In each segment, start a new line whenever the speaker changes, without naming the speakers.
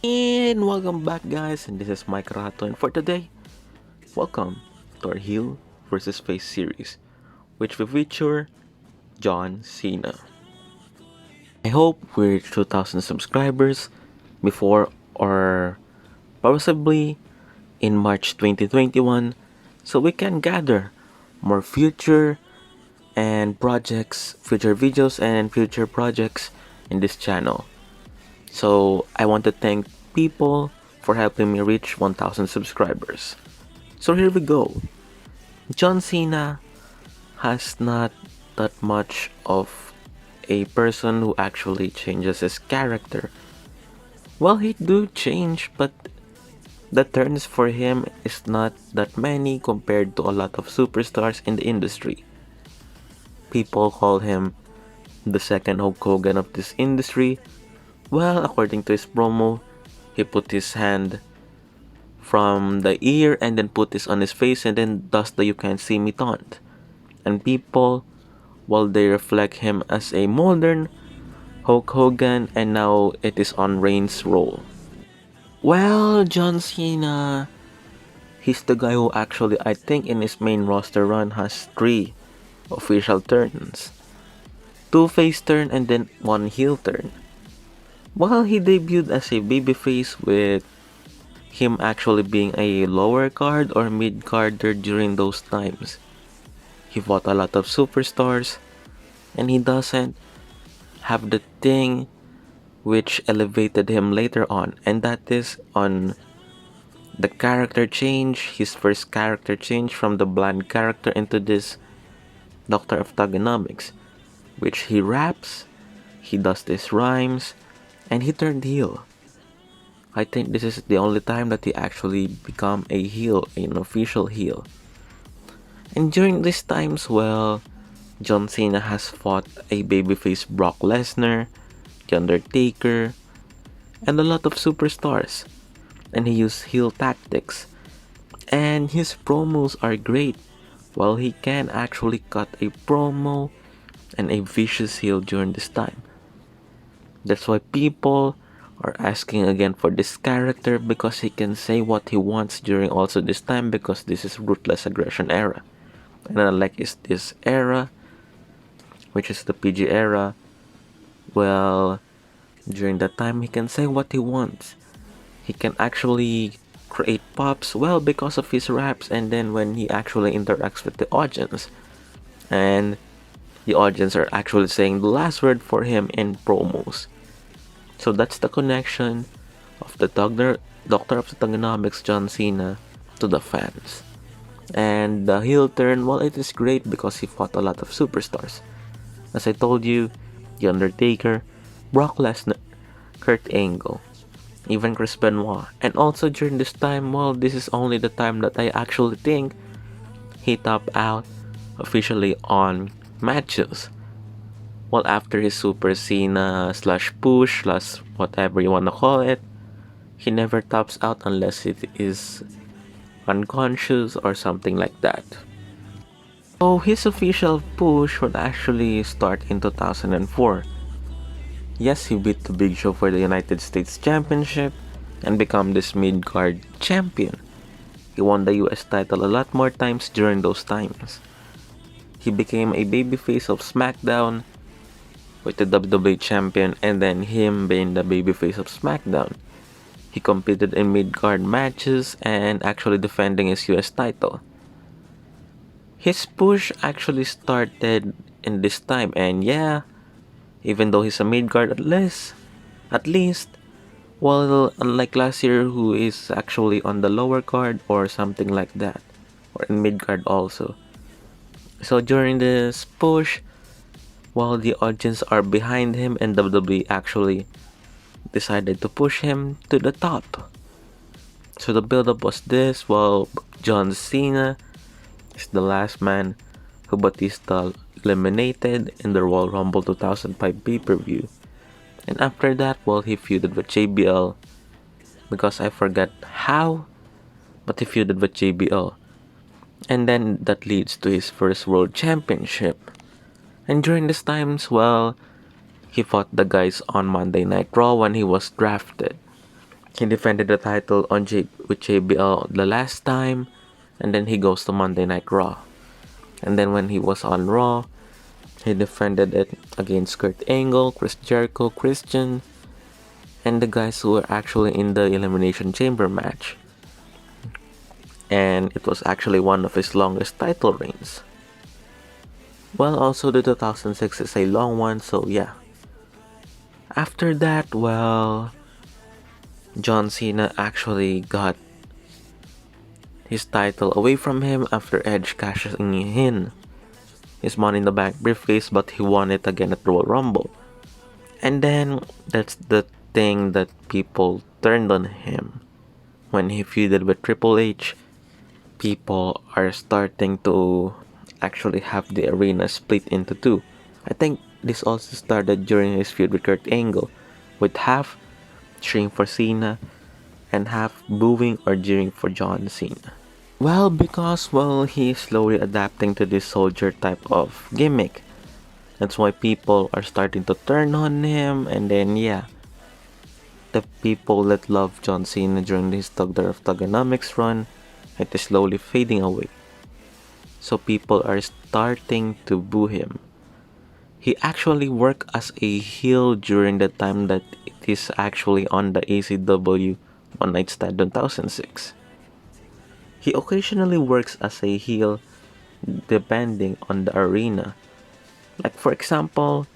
And welcome back, guys, and this is Mike Rato, and for today, welcome to our Heel versus Face series, which will feature John Cena. I hope we reach 2,000 subscribers before or possibly in March 2021 so we can gather more future videos and future projects in this channel. So I want to thank people for helping me reach 1,000 subscribers. So here we go. John Cena has not that much of a person who actually changes his character. Well, he do change, but the turns for him is not that many compared to a lot of superstars in the industry. People call him the second Hulk Hogan of this industry. Well, according to his promo, he put his hand from the ear and then put this on his face and then does the "you can't see me" taunt. And people, while they reflect him as a modern Hulk Hogan, and now it is on Reigns' role. Well, John Cena, he's the guy who actually, I think, in his main roster run has 3 official turns. 2 face turn and then 1 heel turn. Well, he debuted as a babyface with him actually being a lower card or mid carder during those times. He fought a lot of superstars and he doesn't have the thing which elevated him later on, and that is on the character change, his first character change from the bland character into this Doctor of Thugonomics, which he raps, he does these rhymes, and he turned heel. I think this is the only time that he actually become a heel, an official heel. And during these times, well, John Cena has fought a babyface Brock Lesnar, The Undertaker, and a lot of superstars. And he used heel tactics. And his promos are great. While he can actually cut a promo and a vicious heel during this time. That's why people are asking again for this character, because he can say what he wants during also this time, because this is ruthless aggression era. And unlike is this era, which is the PG era, well, during that time he can say what he wants. He can actually create pops, well, because of his raps, and then when he actually interacts with the audience, and the audience are actually saying the last word for him in promos. So that's the connection of the Doctor of Thugonomics John Cena to the fans. And the heel turn, well, it is great because he fought a lot of superstars. As I told you, The Undertaker, Brock Lesnar, Kurt Angle, even Chris Benoit. And also during this time, well, this is only the time that I actually think he topped out officially on matches. Well, after his Super Cena slash push slash whatever you wanna call it, he never tops out unless it is unconscious or something like that. So his official push would actually start in 2004. Yes, he beat the Big Show for the United States Championship and become this mid-card champion. He won the US title a lot more times during those times. He became a babyface of SmackDown with the WWE champion, and then him being the babyface of SmackDown. He competed in mid-card matches and actually defending his US title. His push actually started in this time, and yeah, even though he's a mid-card at least, well, unlike last year who is actually on the lower card or something like that, or in mid-card also. So during this push, while the audience are behind him and WWE actually decided to push him to the top. So the build-up was this, while John Cena is the last man who Batista eliminated in the Royal Rumble 2005 pay-per-view. And after that, well, he feuded with JBL, because I forgot how, but he feuded with JBL. And then that leads to his first World Championship. And during these times, well, he fought the guys on Monday Night Raw when he was drafted. He defended the title with JBL the last time, and then he goes to Monday Night Raw. And then when he was on Raw, he defended it against Kurt Angle, Chris Jericho, Christian, and the guys who were actually in the Elimination Chamber match. And it was actually one of his longest title reigns. Well, also the 2006 is a long one, so yeah. After that, well, John Cena actually got his title away from him after Edge cashing in his Money in the Bank briefcase, but he won it again at Royal Rumble. And then that's the thing that people turned on him. When he feuded with Triple H, people are starting to actually have the arena split into two. I think this also started during his feud with Kurt Angle, with half cheering for Cena and half booing or cheering for John Cena. Well, because he's slowly adapting to this soldier type of gimmick. That's why people are starting to turn on him, and then yeah, the people that loved John Cena during his Thugonomics run, it is slowly fading away. So people are starting to boo him. He actually worked as a heel during the time that it is actually on the ACW One Night Stand 2006. He occasionally works as a heel depending on the arena. Like for example,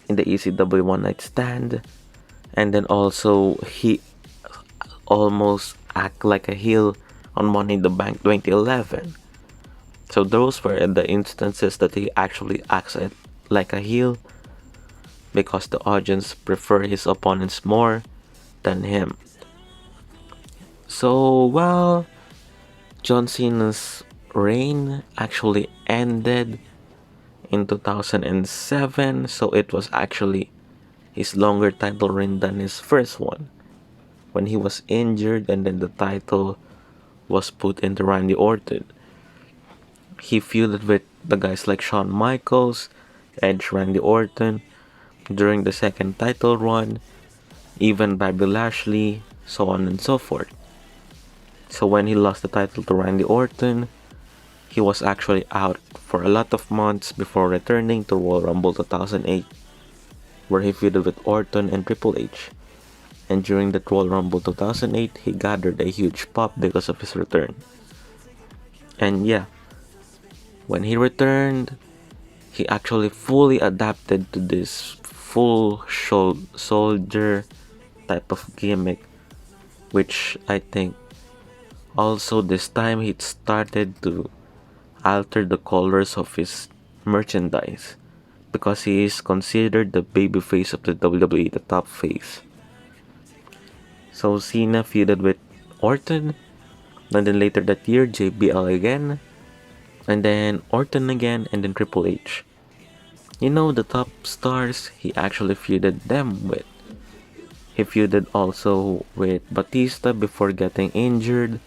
in the ECW One Night Stand, and then also he almost act like a heel on Money in the Bank 2011. So those were the instances that he actually acts like a heel because the audience prefer his opponents more than him. So well, John Cena's reign actually ended in 2007, so it was actually his longer title reign than his first one, when he was injured and then the title was put into Randy Orton. He feuded with the guys like Shawn Michaels, Edge, Randy Orton during the second title run, even Bobby Lashley, so on and so forth. So when he lost the title to Randy Orton, he was actually out for a lot of months before returning to Royal Rumble 2008, where he feuded with Orton and Triple H. And during the Royal Rumble 2008, he gathered a huge pop because of his return. And yeah, when he returned, he actually fully adapted to this full soldier type of gimmick, which I think also this time he started to alter the colors of his merchandise because he is considered the babyface of the WWE, the top face. So Cena feuded with Orton, and then later that year JBL again, and then Orton again, and then Triple H. You know, the top stars he actually feuded them with. He feuded also with Batista before getting injured,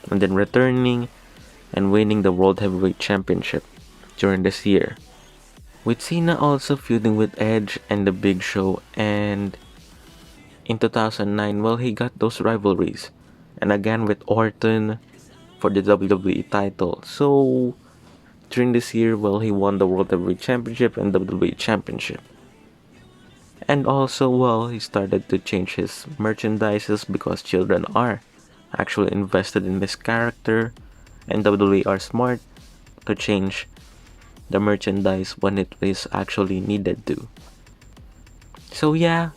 and then returning and winning the World Heavyweight Championship during this year. With Cena also feuding with Edge and The Big Show, and in 2009, well, he got those rivalries. And again with Orton for the WWE title. So, during this year, well, he won the World Heavyweight Championship and WWE Championship. And also, well, he started to change his merchandises because children are actually invested in this character, and WWE are smart to change the merchandise when it is actually needed to. So yeah,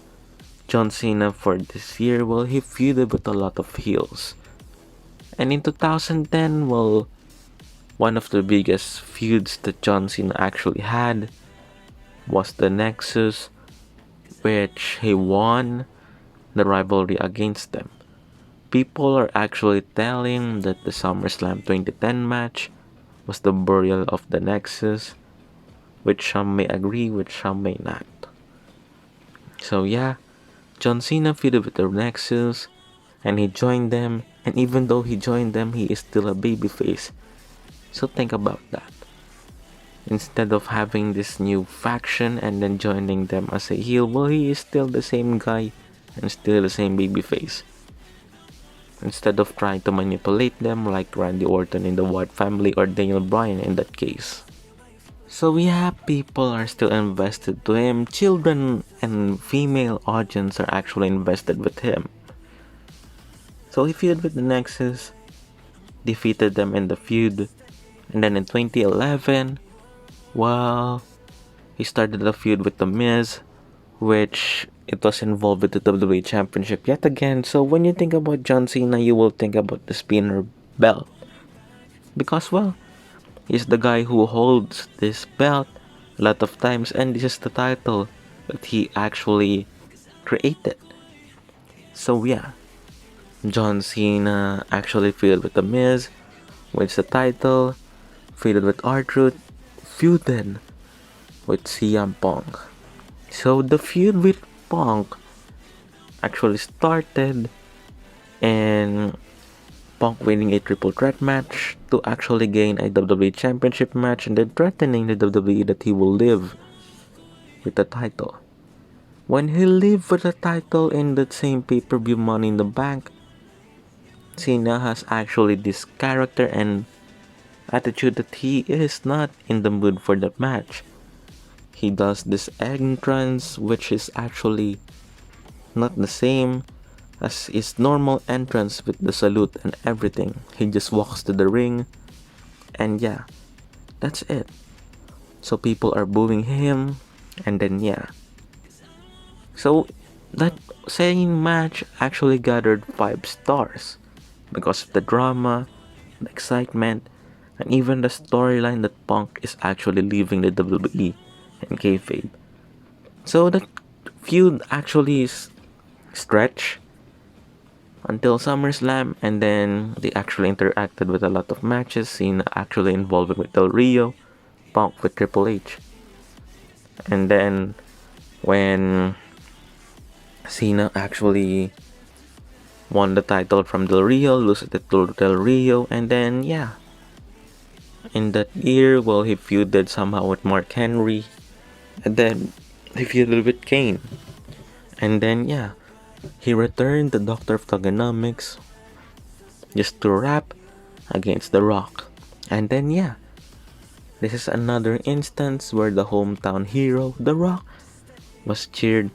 John Cena for this year, well, he feuded with a lot of heels. And in 2010, well, one of the biggest feuds that John Cena actually had was the Nexus, which he won the rivalry against them. People are actually telling that the SummerSlam 2010 match was the burial of the Nexus, which some may agree, which some may not. So yeah, John Cena feuded with the Nexus, and he joined them, and even though he joined them, he is still a babyface. So think about that. Instead of having this new faction and then joining them as a heel, well, he is still the same guy and still the same babyface. instead of trying to manipulate them like Randy Orton in the Wyatt family or Daniel Bryan in that case. So yeah, people are still invested to him. Children and female audience are actually invested with him. So he feuded with the Nexus, defeated them in the feud, and then in 2011, well, he started a feud with The Miz, which it was involved with the WWE Championship yet again. So when you think about John Cena, you will think about the spinner belt. Because, well, he's the guy who holds this belt a lot of times, and this is the title that he actually created. So yeah, John Cena actually feuded with The Miz, wins the title, feuded with R-Truth, feuded with CM Punk. So the feud with Punk actually started in Punk winning a triple threat match to actually gain a WWE Championship match and then threatening the WWE that he will live with the title. When he lived with the title in the same pay-per-view Money in the Bank, Cena has actually this character and attitude that he is not in the mood for that match. He does this entrance which is actually not the same as his normal entrance with the salute and everything. He just walks to the ring and yeah, that's it. So people are booing him and then yeah. So that same match actually gathered 5 stars because of the drama, the excitement, and even the storyline that Punk is actually leaving the WWE and kayfabe. So that feud actually is stretched until SummerSlam, and then they actually interacted with a lot of matches. Cena actually involved with Del Rio, Punk with Triple H. And then when Cena actually won the title from Del Rio, lost it to Del Rio, and then yeah. In that year, well, he feuded somehow with Mark Henry, and then he feuded with Kane. And then yeah, he returned the Doctor of Thugonomics just to rap against The Rock. And then yeah, this is another instance where the hometown hero, The Rock, was cheered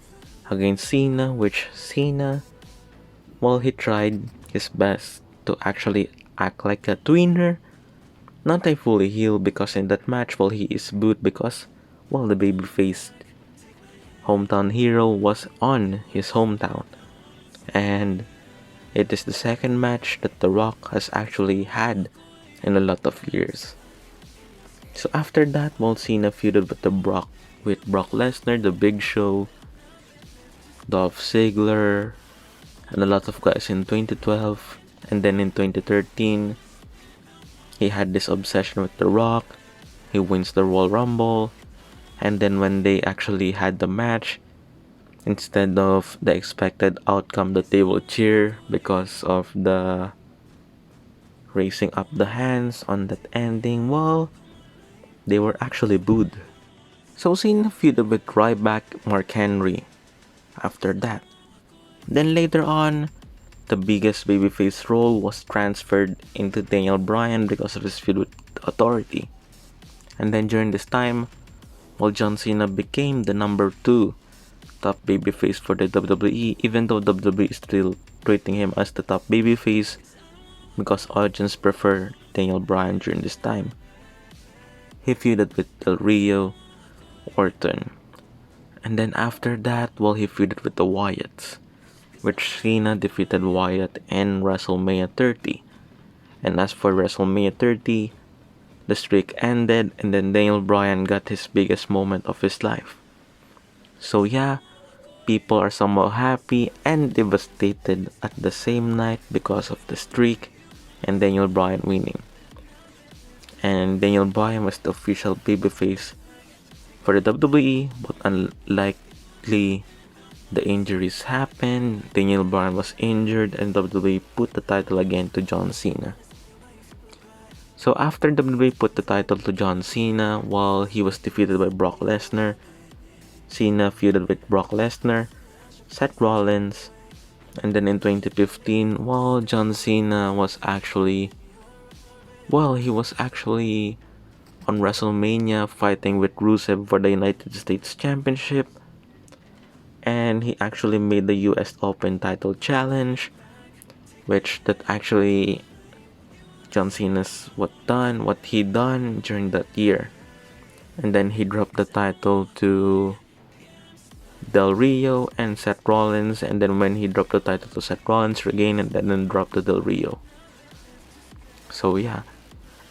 against Cena, which Cena, well, he tried his best to actually act like a tweener, not a fully heel, because in that match, well, he is booed because, well, the babyface hometown hero was on his hometown. And it is the second match that The Rock has actually had in a lot of years. So after that, well, Cena feuded with Brock Lesnar, The Big Show, Dolph Ziggler, and a lot of guys in 2012. And then in 2013, he had this obsession with The Rock. He wins the Royal Rumble. And then when they actually had the match, instead of the expected outcome that they will cheer because of the raising up the hands on that ending, well, they were actually booed. So Cena feuded with Ryback Mark Henry after that. Then later on, the biggest babyface role was transferred into Daniel Bryan because of his feud with Authority. And then during this time, well, John Cena became the number 2 top babyface for the WWE, even though WWE is still treating him as the top babyface because audience prefer Daniel Bryan during this time. He feuded with Del Rio, Orton, and then after that, well, he feuded with the Wyatts, which Cena defeated Wyatt in WrestleMania 30. And as for WrestleMania 30, the streak ended and then Daniel Bryan got his biggest moment of his life. So yeah, people are somewhat happy and devastated at the same night because of the streak and Daniel Bryan winning. And Daniel Bryan was the official babyface for the WWE, but unlikely the injuries happened. Daniel Bryan was injured and WWE put the title again to John Cena. So after WWE put the title to John Cena while he was defeated by Brock Lesnar, Cena feuded with Brock Lesnar, Seth Rollins, And then in 2015, well, John Cena was actually, well, he was actually on WrestleMania fighting with Rusev for the United States Championship. And he actually made the US Open title challenge, which that actually John Cena's what he done during that year. And then he dropped the title to Del Rio and Seth Rollins, and then when he dropped the title to Seth Rollins, regained it and then dropped to Del Rio. So yeah.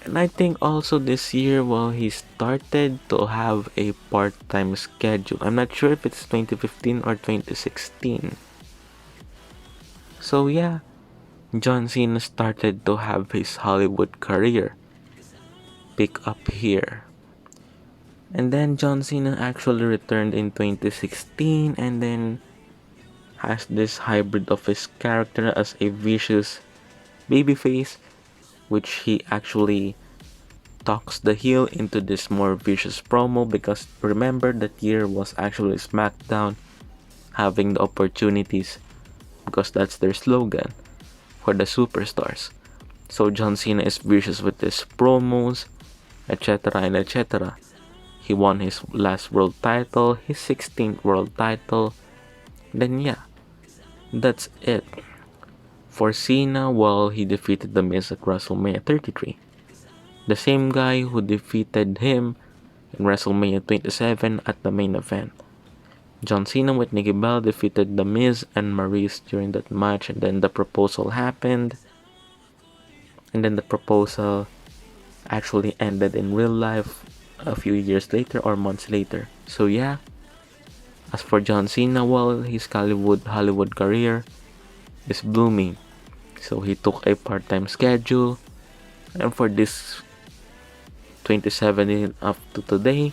And I think also this year, well, he started to have a part-time schedule. I'm not sure if it's 2015 or 2016. So yeah, John Cena started to have his Hollywood career pick up here. And then John Cena actually returned in 2016 and then has this hybrid of his character as a vicious babyface, which he actually talks the heel into this more vicious promo, because remember that year was actually SmackDown having the opportunities, because that's their slogan for the superstars. So John Cena is vicious with his promos, etc. and etc. He won his last world title, his 16th world title. Then yeah, that's it. For Cena, well, he defeated The Miz at WrestleMania 33. The same guy who defeated him in WrestleMania 27 at the main event. John Cena with Nikki Bella defeated The Miz and Maryse during that match, and then the proposal happened. And then the proposal actually ended in real life a few years later or months later. So yeah, as for John Cena, well, his Hollywood career is blooming. So he took a part-time schedule, and for this 2017 up to today,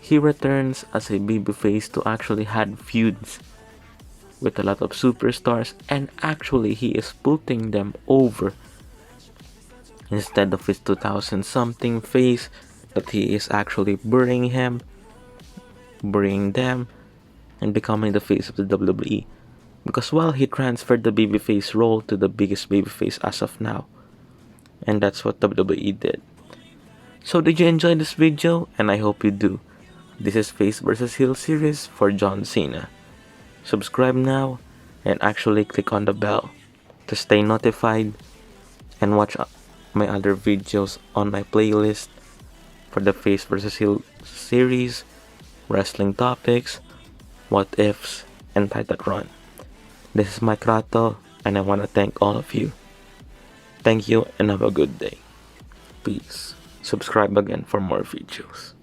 he returns as a babyface to actually had feuds with a lot of superstars, and actually he is putting them over instead of his 2000 something face that he is actually burying them and becoming the face of the WWE, because while he transferred the babyface role to the biggest babyface as of now, and that's what WWE did. So did you enjoy this video? And I hope you do. This is Face vs. Heel series for John Cena. Subscribe now and actually click on the bell to stay notified and watch my other videos on my playlist for the Face vs. Heel series, wrestling topics, what ifs, and Titatron. This is Mike Rato, and I want to thank all of you. Thank you and have a good day. Peace. Subscribe again for more videos.